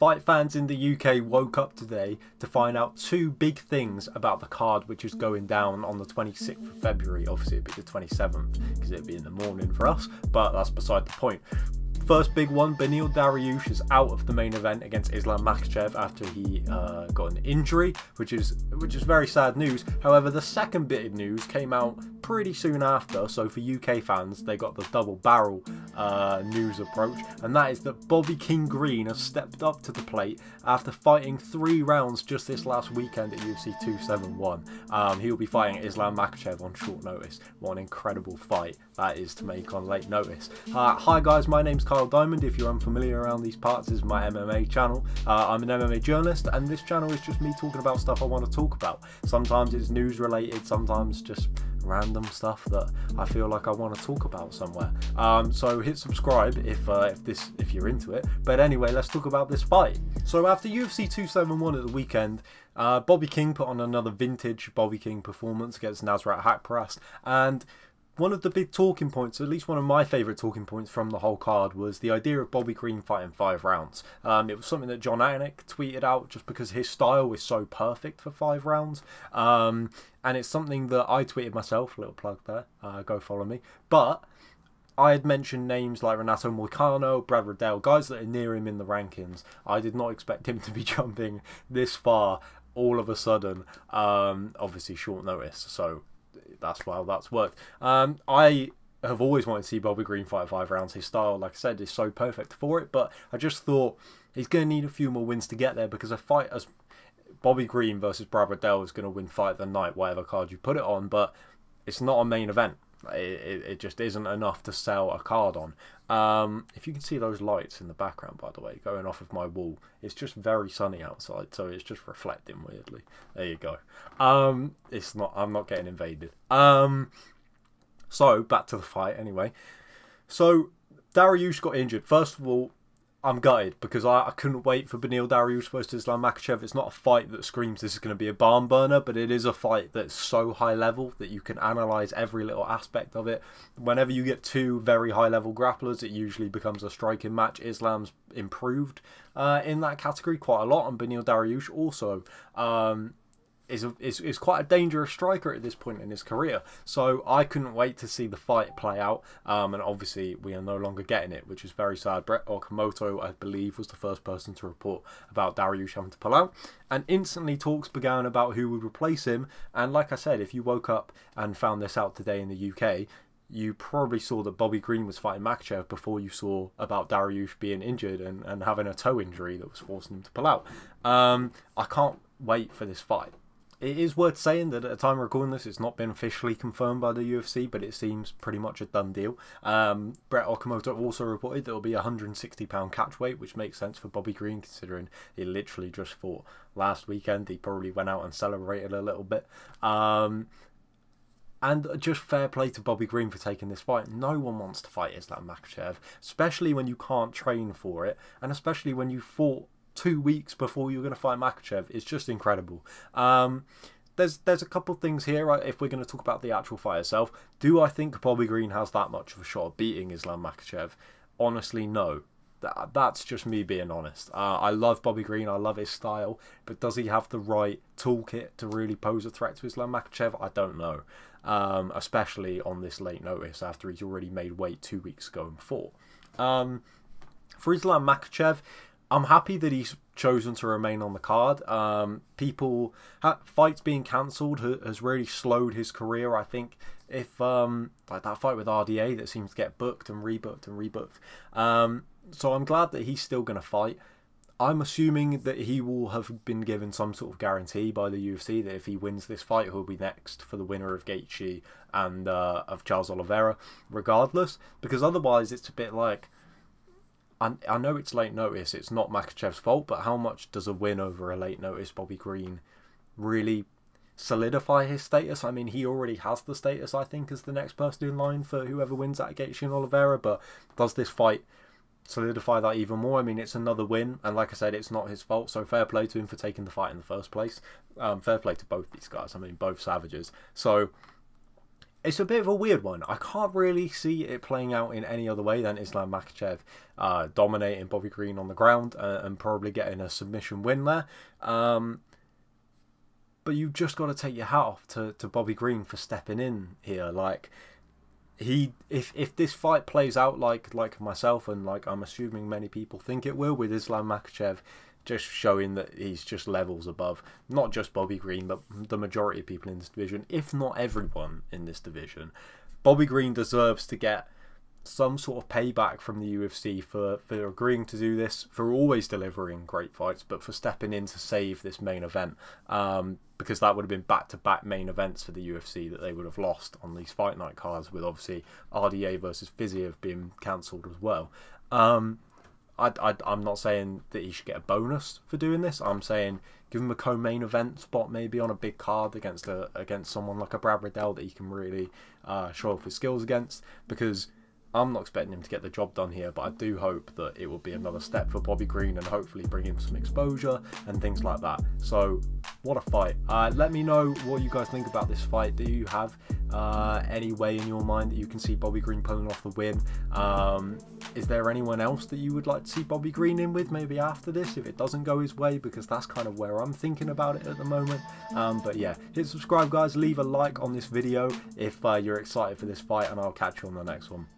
Fight fans in the UK woke up today to find out two big things about the card which is going down on the 26th of February. Obviously it'd be the 27th because it'd be in the morning for us, but that's beside the point. First big one, Dariush is out of the main event against Islam Makhachev after he got an injury, which is very sad news. However, the second bit of news came out pretty soon after, so for UK fans, they got the double barrel news approach, and that is that Bobby King Green has stepped up to the plate after fighting 3 rounds just this last weekend at UFC 271. He'll be fighting Islam Makhachev on short notice. What an incredible fight that is to make on late notice. Hi guys, my name's Kyle Diamond. If you're unfamiliar around these parts, this is my MMA channel. I'm an MMA journalist, and this channel is just me talking about stuff I want to talk about. Sometimes it's news related, sometimes just random stuff that I feel like I want to talk about somewhere. So hit subscribe if you're into it. But anyway, let's talk about this fight. So after UFC 271 at the weekend, Bobby King put on another vintage Bobby King performance against Nasrat Haqparast, and one of the big talking points, at least one of my favourite talking points from the whole card, was the idea of Bobby Green fighting 5 rounds. It was something that John Anik tweeted out just because his style is so perfect for 5 rounds. And it's something that I tweeted myself, a little plug there, go follow me. But I had mentioned names like Renato Moicano, Brad Riddell, guys that are near him in the rankings. I did not expect him to be jumping this far all of a sudden, obviously short notice, so that's why that's worked. I have always wanted to see Bobby Green fight 5 rounds. His style, like I said, is so perfect for it, but I just thought he's going to need a few more wins to get there, because a fight as Bobby Green versus Brad Riddell is going to win fight of the night, whatever card you put it on, but it's not a main event. It just isn't enough to sell a card on. If you can see those lights in the background, by the way, going off of my wall, it's just very sunny outside, so it's just reflecting weirdly. There you go. It's not, I'm not getting invaded. So back to the fight anyway. So Dariush got injured. First of all, I'm gutted because I couldn't wait for Dariush versus Islam Makhachev. It's not a fight that screams this is going to be a barn burner, but it is a fight that's so high level that you can analyse every little aspect of it. Whenever you get 2 very high level grapplers, it usually becomes a striking match. Islam's improved in that category quite a lot, and Dariush also is quite a dangerous striker at this point in his career. So I couldn't wait to see the fight play out, and obviously we are no longer getting it, which is very sad. Brett Okamoto, I believe, was the first person to report about Dariush having to pull out, and instantly talks began about who would replace him. And like I said, if you woke up and found this out today in the UK, you probably saw that Bobby Green was fighting Makhachev before you saw about Dariush being injured and having a toe injury that was forcing him to pull out. I can't wait for this fight. It is worth saying that at the time of recording this, it's not been officially confirmed by the UFC, but it seems pretty much a done deal. Brett Okamoto also reported that it will be a £160 catch weight, which makes sense for Bobby Green, considering he literally just fought last weekend. He probably went out and celebrated a little bit. And just fair play to Bobby Green for taking this fight. No one wants to fight Islam Makhachev, especially when you can't train for it, and especially when you fought 2 weeks before you're going to fight Makhachev. It's just incredible. There's a couple of things here, right? If we're going to talk about the actual fight itself, do I think Bobby Green has that much of a shot at beating Islam Makhachev? Honestly, no. That's just me being honest. I love Bobby Green, I love his style, but does he have the right toolkit to really pose a threat to Islam Makhachev? I don't know. Especially on this late notice after he's already made weight 2 weeks ago and fought. For Islam Makhachev, I'm happy that he's chosen to remain on the card. Fights being cancelled has really slowed his career. I think if like that fight with RDA that seems to get booked and rebooked and rebooked. So I'm glad that he's still going to fight. I'm assuming that he will have been given some sort of guarantee by the UFC that if he wins this fight, he'll be next for the winner of Gaethje and of Charles Oliveira, regardless. Because otherwise, it's a bit like, I know it's late notice, it's not Makhachev's fault, but how much does a win over a late notice Bobby Green really solidify his status? I mean, he already has the status, I think, as the next person in line for whoever wins that Gaethje and Oliveira, but does this fight solidify that even more? I mean, it's another win, and like I said, it's not his fault, so fair play to him for taking the fight in the first place. Fair play to both these guys, I mean, both savages. So it's a bit of a weird one. I can't really see it playing out in any other way than Islam Makhachev dominating Bobby Green on the ground and probably getting a submission win there. But you've just got to take your hat off to Bobby Green for stepping in here. Like, if this fight plays out like myself and like I'm assuming many people think it will, with Islam Makhachev just showing that he's just levels above not just Bobby Green but the majority of people in this division, if not everyone in this division, Bobby Green deserves to get some sort of payback from the UFC for agreeing to do this, for always delivering great fights, but for stepping in to save this main event, because that would have been back-to-back main events for the UFC that they would have lost on these fight night cards, with obviously RDA versus Fiziev being cancelled as well. I'm not saying that he should get a bonus for doing this. I'm saying give him a co-main event spot, maybe on a big card against someone like a Brad Riddell that he can really show off his skills against, because I'm not expecting him to get the job done here, but I do hope that it will be another step for Bobby Green and hopefully bring him some exposure and things like that. So, what a fight. Let me know what you guys think about this fight. Do you have any way in your mind that you can see Bobby Green pulling off the win? Is there anyone else that you would like to see Bobby Green in with maybe after this if it doesn't go his way? Because that's kind of where I'm thinking about it at the moment. But yeah, hit subscribe guys, leave a like on this video if you're excited for this fight, and I'll catch you on the next one.